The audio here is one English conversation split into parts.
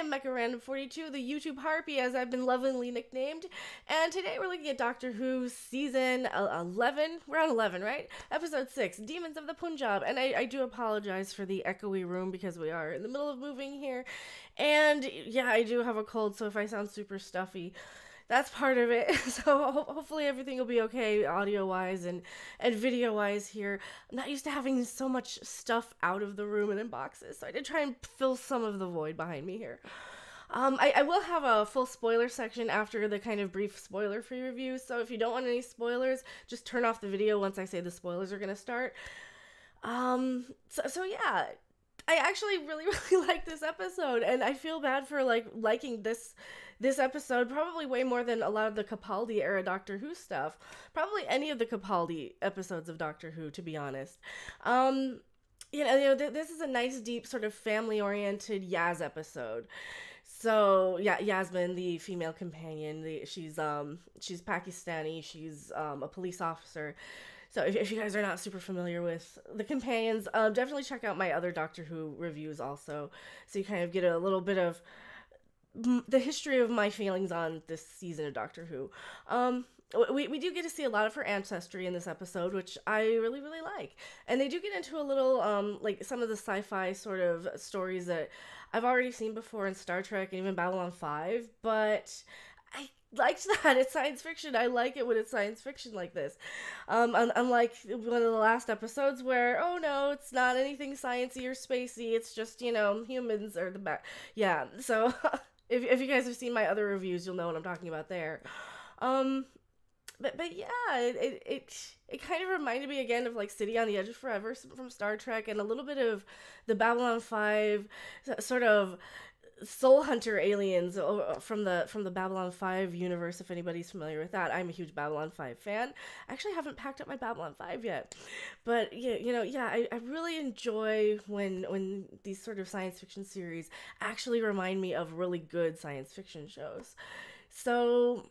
I'm Mecha Random 42, the YouTube Harpy, as I've been lovingly nicknamed. And today we're looking at Doctor Who season 11. We're on 11, right? Episode 6, Demons of the Punjab. And I do apologize for the echoey room because we are in the middle of moving here. And yeah, I do have a cold, so if I sound super stuffy, that's part of it. So hopefully everything will be okay audio wise and video wise here. I'm not used to having so much stuff out of the room and in boxes, so I did try and fill some of the void behind me here. I will have a full spoiler section after the kind of brief spoiler free review, so if you don't want any spoilers, just turn off the video once I say the spoilers are gonna start. So yeah, I actually really like this episode, and I feel bad for liking this episode probably way more than a lot of the Capaldi era Doctor Who stuff. Probably any of the Capaldi episodes of Doctor Who, to be honest. This is a nice, deep, sort of family-oriented Yaz episode. So yeah, Yasmin, the female companion, she's Pakistani. She's a police officer. So if you guys are not super familiar with the companions, definitely check out my other Doctor Who reviews also, so you kind of get a little bit of the history of my feelings on this season of Doctor Who. We do get to see a lot of her ancestry in this episode, which I really, really like. And they do get into a little, like, some of the sci-fi sort of stories that I've already seen before in Star Trek and even Babylon 5, but I liked that. It's science fiction. I like it when it's science fiction like this. Unlike one of the last episodes where, oh no, it's not anything sciencey or spacey. It's just, humans are the back. Yeah, so if you guys have seen my other reviews, you'll know what I'm talking about there. But yeah, it kind of reminded me again of like City on the Edge of Forever from Star Trek, and a little bit of the Babylon 5 sort of Soul Hunter aliens from the Babylon 5 universe, if anybody's familiar with that. I'm a huge Babylon 5 fan. I actually haven't packed up my Babylon 5 yet. But I really enjoy when these sort of science fiction series actually remind me of really good science fiction shows. So,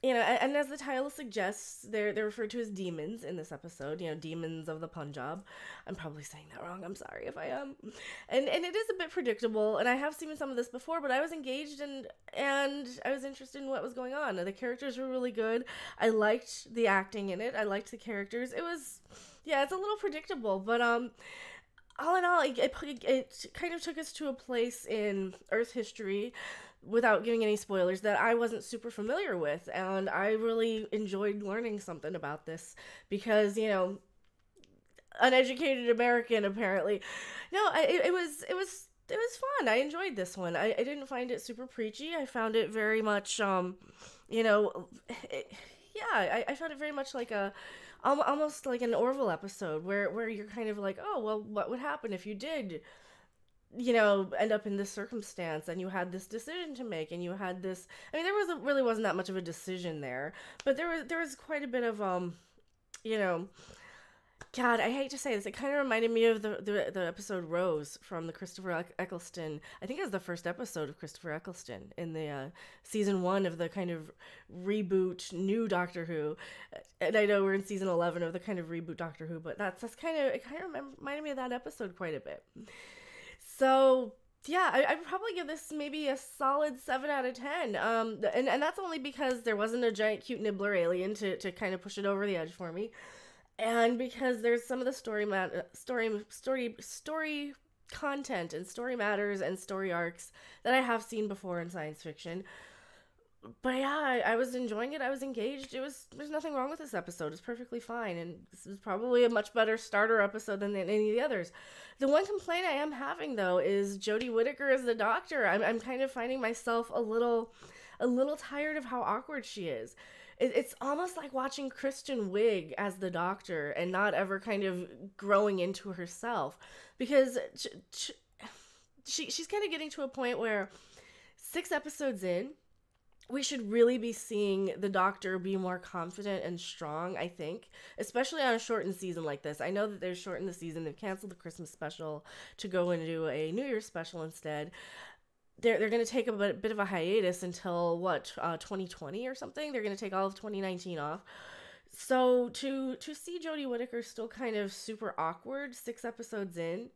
and as the title suggests, they're referred to as demons in this episode. Demons of the Punjab. I'm probably saying that wrong. I'm sorry if I am. And it is a bit predictable, and I have seen some of this before, but I was engaged and I was interested in what was going on. The characters were really good. I liked the acting in it. I liked the characters. It's a little predictable, but all in all, it kind of took us to a place in Earth history, without giving any spoilers, that I wasn't super familiar with, and I really enjoyed learning something about this because, uneducated American apparently. No, it was fun. I enjoyed this one. I didn't find it super preachy. I found it very much I found it very much like almost like an Orville episode where you're kind of like, oh well, what would happen if you did end up in this circumstance, and you had this decision to make, and you had this. I mean, really wasn't that much of a decision there, but there was quite a bit of God, I hate to say this. It kind of reminded me of the episode Rose from the Christopher Eccleston. I think it was the first episode of Christopher Eccleston in the season 1 of the kind of reboot new Doctor Who. And I know we're in season 11 of the kind of reboot Doctor Who, but it kind of reminded me of that episode quite a bit. So yeah, I'd probably give this maybe a solid 7 out of 10. And that's only because there wasn't a giant cute nibbler alien to kind of push it over the edge for me, and because there's some of the story content and story matters and story arcs that I have seen before in science fiction. But yeah, I was enjoying it. I was engaged. There's nothing wrong with this episode. It's perfectly fine. And this is probably a much better starter episode than any of the others. The one complaint I am having, though, is Jodie Whittaker as the Doctor. I'm kind of finding myself a little tired of how awkward she is. It's almost like watching Kristen Wiig as the Doctor and not ever kind of growing into herself. Because she's kind of getting to a point where 6 episodes in, we should really be seeing the Doctor be more confident and strong, I think, especially on a shortened season like this. I know that they're shortened the season. They've canceled the Christmas special to go and do a New Year's special instead. They're going to take a bit of a hiatus until, 2020 or something? They're going to take all of 2019 off. So to see Jodie Whittaker still kind of super awkward 6 episodes in,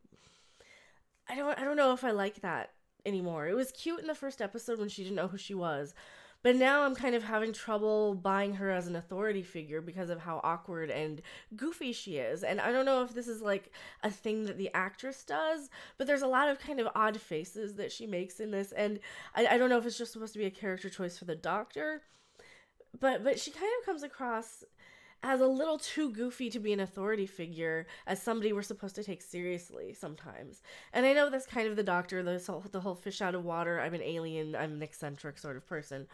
I don't know if I like that. anymore. It was cute in the first episode when she didn't know who she was, but now I'm kind of having trouble buying her as an authority figure because of how awkward and goofy she is. And I don't know if this is like a thing that the actress does, but there's a lot of kind of odd faces that she makes in this. And I don't know if it's just supposed to be a character choice for the Doctor, but she kind of comes across as a little too goofy to be an authority figure, as somebody we're supposed to take seriously sometimes. And I know that's kind of the Doctor, the whole fish out of water, I'm an alien, I'm an eccentric sort of person.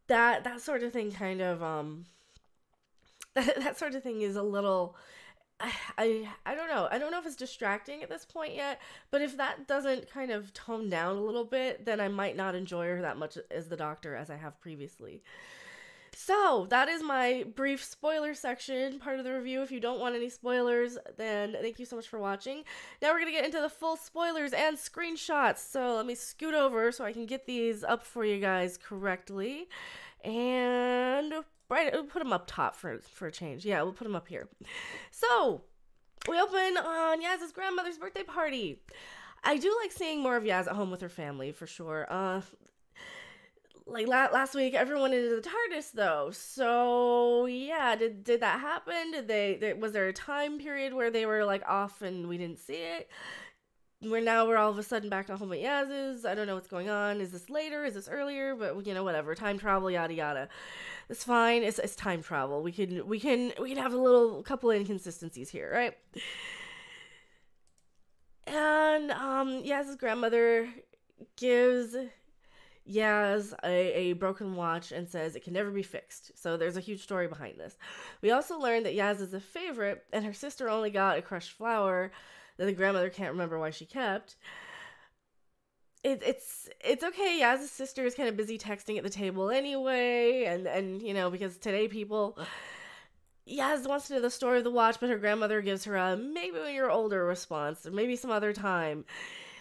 That sort of thing kind of, that sort of thing is a little, I don't know. I don't know if it's distracting at this point yet, but if that doesn't kind of tone down a little bit, then I might not enjoy her that much as the Doctor as I have previously. So, that is my brief spoiler section, part of the review. If you don't want any spoilers, then thank you so much for watching. Now we're going to get into the full spoilers and screenshots. So, let me scoot over so I can get these up for you guys correctly. And we'll put them up top for a change. Yeah, we'll put them up here. So, we open on Yaz's grandmother's birthday party. I do like seeing more of Yaz at home with her family, for sure. Like last week, everyone into the TARDIS though. So yeah, did that happen? Was there a time period where they were like off and we didn't see it? We're all of a sudden back at home at Yaz's. I don't know what's going on. Is this later? Is this earlier? But whatever. Time travel, yada yada. It's fine. It's time travel. We can have a couple of inconsistencies here, right? And Yaz's grandmother gives Yaz a broken watch and says it can never be fixed. So there's a huge story behind this. We also learned that Yaz is a favorite and her sister only got a crushed flower that the grandmother can't remember why she kept. It's okay. Yaz's sister is kind of busy texting at the table anyway, and because today people, Yaz wants to know the story of the watch, but her grandmother gives her a maybe when you're older response, or maybe some other time.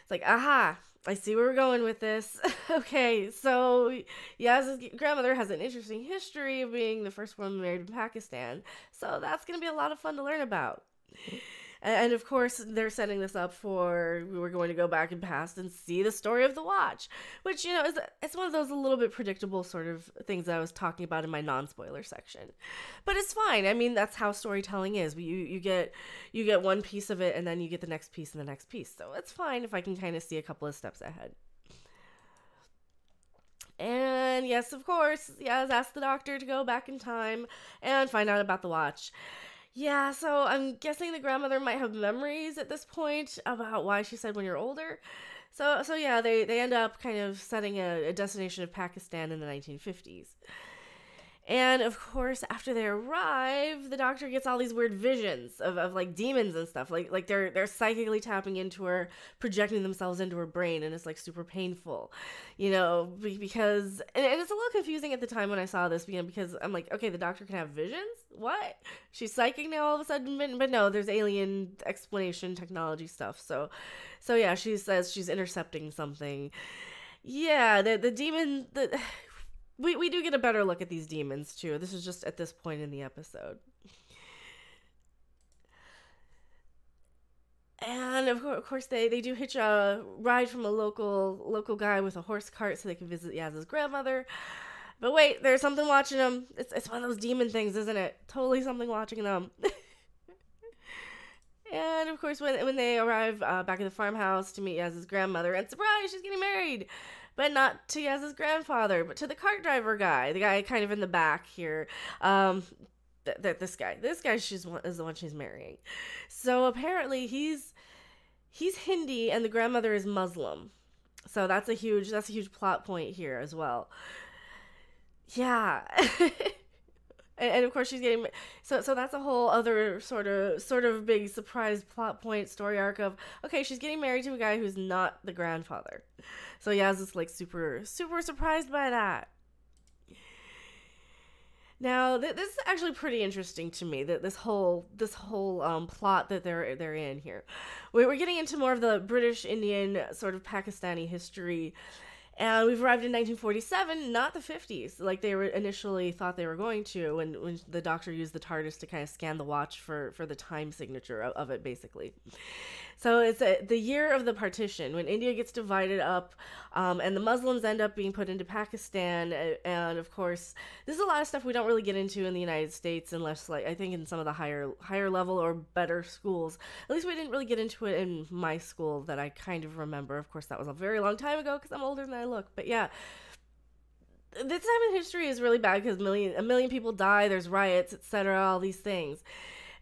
It's like, aha, I see where we're going with this. Okay, so Yaz's grandmother has an interesting history of being the first woman married in Pakistan, so that's going to be a lot of fun to learn about. And of course, they're setting this up for we're going to go back in past and see the story of the watch, which, it's one of those a little bit predictable sort of things that I was talking about in my non-spoiler section. But it's fine. I mean, that's how storytelling is. You get one piece of it, and then you get the next piece and the next piece. So it's fine if I can kind of see a couple of steps ahead. And yes, of course, Yaz asked the Doctor to go back in time and find out about the watch. Yeah, so I'm guessing the grandmother might have memories at this point about why she said when you're older. So yeah, they end up kind of setting a destination of Pakistan in the 1950s. And of course, after they arrive, the Doctor gets all these weird visions of like demons and stuff. Like they're psychically tapping into her, projecting themselves into her brain, and it's like super painful, because and it's a little confusing at the time when I saw this, because I'm like, okay, the Doctor can have visions? What? She's psychic now all of a sudden? But no, there's alien explanation technology stuff. So yeah, she says she's intercepting something. Yeah, the demon We do get a better look at these demons, too. This is just at this point in the episode. And, of course, they do hitch a ride from a local guy with a horse cart so they can visit Yaz's grandmother. But wait, there's something watching them. It's one of those demon things, isn't it? Totally something watching them. And, of course, when they arrive back at the farmhouse to meet Yaz's grandmother, and surprise, she's getting married! But not to Yaz's grandfather, but to the cart driver guy. The guy kind of in the back here. This guy is the one she's marrying. So apparently he's Hindi and the grandmother is Muslim. So that's a huge plot point here as well. Yeah. And of course she's getting so that's a whole other sort of big surprise plot point story arc of, okay, she's getting married to a guy who's not the grandfather. So Yaz is like super surprised by that. Now this is actually pretty interesting to me, that this whole plot that they're in here. We're getting into more of the British Indian sort of Pakistani history. And we've arrived in 1947, not the 50s, like they were initially thought they were going to, when the Doctor used the TARDIS to kind of scan the watch for the time signature of it, basically. So it's the year of the partition when India gets divided up, and the Muslims end up being put into Pakistan. And of course, there's a lot of stuff we don't really get into in the United States, unless like I think in some of the higher level or better schools. At least we didn't really get into it in my school that I kind of remember. Of course, that was a very long time ago because I'm older than I look. But yeah, this time in history is really bad because a million people die. There's riots, etc. All these things.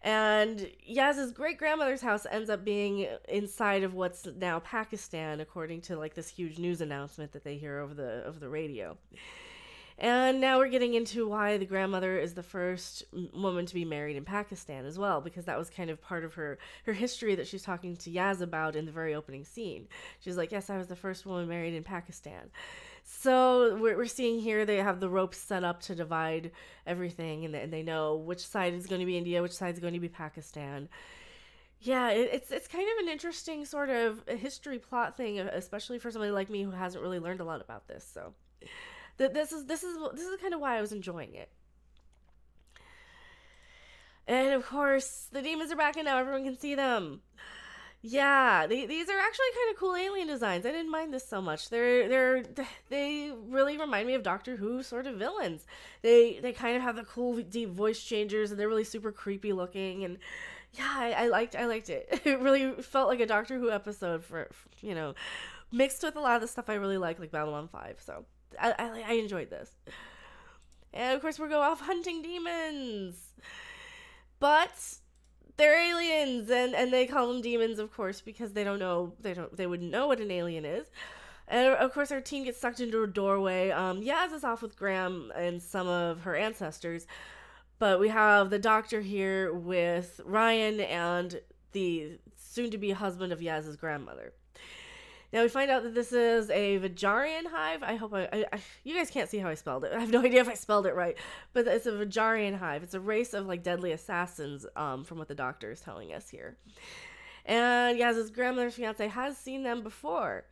And Yaz's great grandmother's house ends up being inside of what's now Pakistan, according to like this huge news announcement that they hear over the radio. And now we're getting into why the grandmother is the first woman to be married in Pakistan as well, because that was kind of part of her history that she's talking to Yaz about in the very opening scene. She's like, yes, I was the first woman married in Pakistan. So we're seeing here they have the ropes set up to divide everything, and they know which side is going to be India, which side is going to be Pakistan. Yeah, it's kind of an interesting sort of a history plot thing, especially for somebody like me who hasn't really learned a lot about this. So this is kind of why I was enjoying it. And of course, the demons are back, and now everyone can see them. Yeah, these are actually kind of cool alien designs. I didn't mind this so much. They really remind me of Doctor Who sort of villains. They kind of have the cool deep voice changers, and they're really super creepy looking. And yeah, I liked it. It really felt like a Doctor Who episode for mixed with a lot of the stuff I really like Babylon 5. So I enjoyed this. And of course, we'll go off hunting demons, but they're aliens, and they call them demons, of course, because they wouldn't know what an alien is. And of course, our team gets sucked into a doorway. Yaz is off with Graham and some of her ancestors, but we have the doctor here with Ryan and the soon-to-be husband of Yaz's grandmother. Now we find out that this is a Vajarian hive. I hope you guys can't see how I spelled it. I have no idea if I spelled it right, but it's a Vajarian hive. It's a race of deadly assassins, from what the doctor is telling us here. And Yaz's grandmother's fiance has seen them before.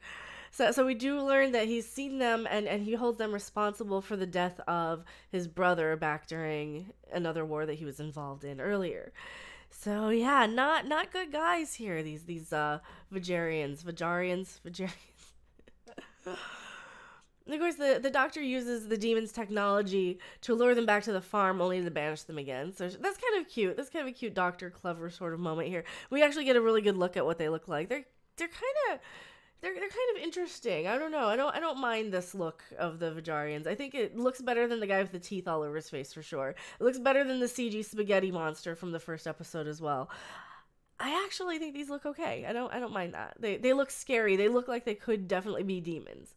So we do learn that he's seen them, and he holds them responsible for the death of his brother back during another war that he was involved in earlier. So yeah, not good guys here. These Vajarians. And of course, the doctor uses the demons' technology to lure them back to the farm, only to banish them again. So that's kind of cute. That's kind of a cute Doctor Clever sort of moment here. We actually get a really good look at what they look like. They're kind of interesting. I don't know. I don't mind this look of the Vajarians. I think it looks better than the guy with the teeth all over his face for sure. It looks better than the CG spaghetti monster from the first episode as well. I actually think these look okay. I don't mind that. They look scary. They look like they could definitely be demons.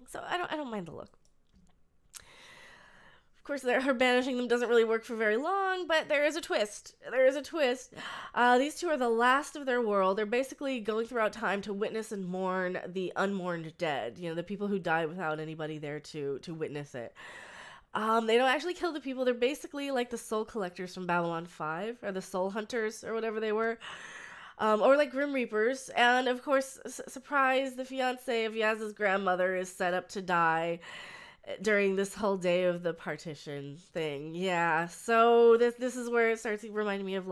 So I don't mind the look. Of course, her banishing them doesn't really work for very long, but there is a twist. These two are the last of their world. They're basically going throughout time to witness and mourn the unmourned dead. The people who died without anybody there to witness it. They don't actually kill the people. They're basically like the soul collectors from Babylon 5, or the soul hunters, or whatever they were. Or like Grim Reapers. And of course, surprise, the fiance of Yaz's grandmother is set up to die during this whole day of the partition thing. Yeah, so this is where it starts reminding me of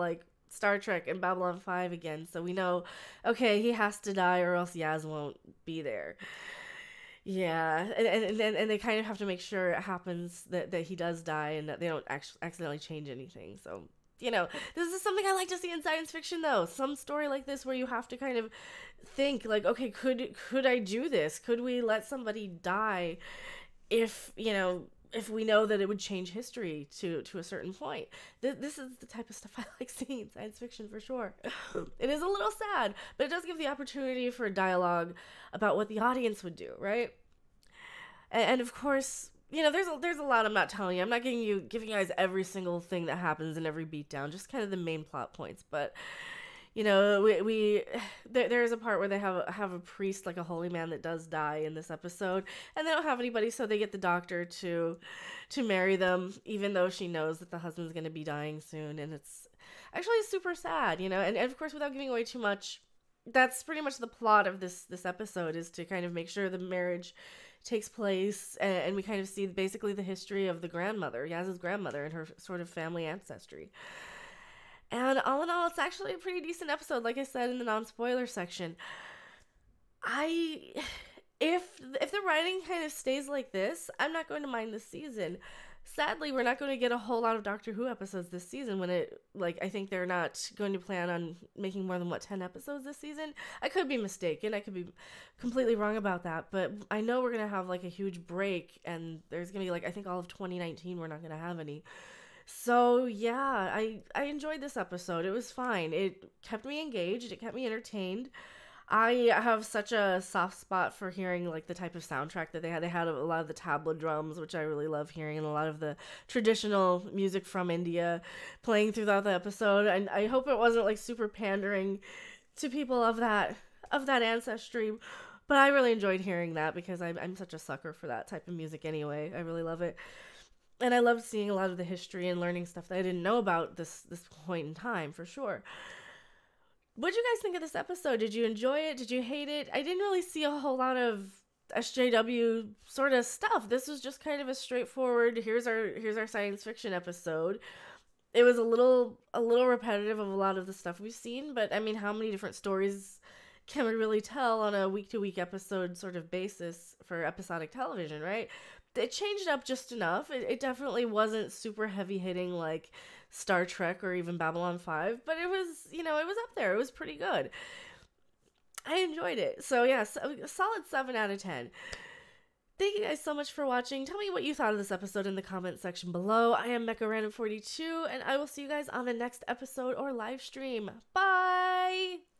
Star Trek and Babylon 5 again. So we know, okay, he has to die or else Yaz won't be there. Yeah, and they kind of have to make sure it happens that he does die and that they don't accidentally change anything. So this is something I like to see in science fiction, though. Some story like this where you have to kind of think, okay, could I do this? Could we let somebody die if we know that it would change history to a certain point? This is the type of stuff I like seeing in science fiction for sure. It is a little sad, but it does give the opportunity for a dialogue about what the audience would do, right? And of course, there's a lot I'm not telling you. I'm not giving you guys every single thing that happens in every beatdown, just kind of the main plot points. But there's a part where they have a priest, like a holy man, that does die in this episode, and they don't have anybody, so they get the doctor to marry them, even though she knows that the husband's going to be dying soon, and it's actually super sad, and of course, without giving away too much, that's pretty much the plot of this episode, is to kind of make sure the marriage takes place, and we kind of see basically the history of the grandmother, Yaz's grandmother, and her sort of family ancestry. And all in all, it's actually a pretty decent episode, like I said in the non-spoiler section. I if the writing kind of stays like this, I'm not going to mind this season. Sadly, we're not going to get a whole lot of Doctor Who episodes this season when it, like, I think they're not going to plan on making more than, 10 episodes this season? I could be mistaken. I could be completely wrong about that, but I know we're going to have, like, a huge break, and there's going to be, like, I think all of 2019 we're not going to have any. So, yeah, I enjoyed this episode. It was fine. It kept me engaged. It kept me entertained. I have such a soft spot for hearing like the type of soundtrack that they had. They had a lot of the tabla drums, which I really love hearing, and a lot of the traditional music from India playing throughout the episode. And I hope it wasn't like super pandering to people of that ancestry. But I really enjoyed hearing that because I'm such a sucker for that type of music anyway. I really love it. And I loved seeing a lot of the history and learning stuff that I didn't know about this point in time for sure. What did you guys think of this episode? Did you enjoy it? Did you hate it? I didn't really see a whole lot of SJW sort of stuff. This was just kind of a straightforward here's our science fiction episode. It was a little repetitive of a lot of the stuff we've seen, but I mean, how many different stories can we really tell on a week to week episode sort of basis for episodic television, right? It changed up just enough. It definitely wasn't super heavy hitting like Star Trek or even Babylon 5, but it was, it was up there. It was pretty good. I enjoyed it. So, yeah, a solid 7 out of 10. Thank you guys so much for watching. Tell me what you thought of this episode in the comment section below. I am MechaRandom42, and I will see you guys on the next episode or live stream. Bye!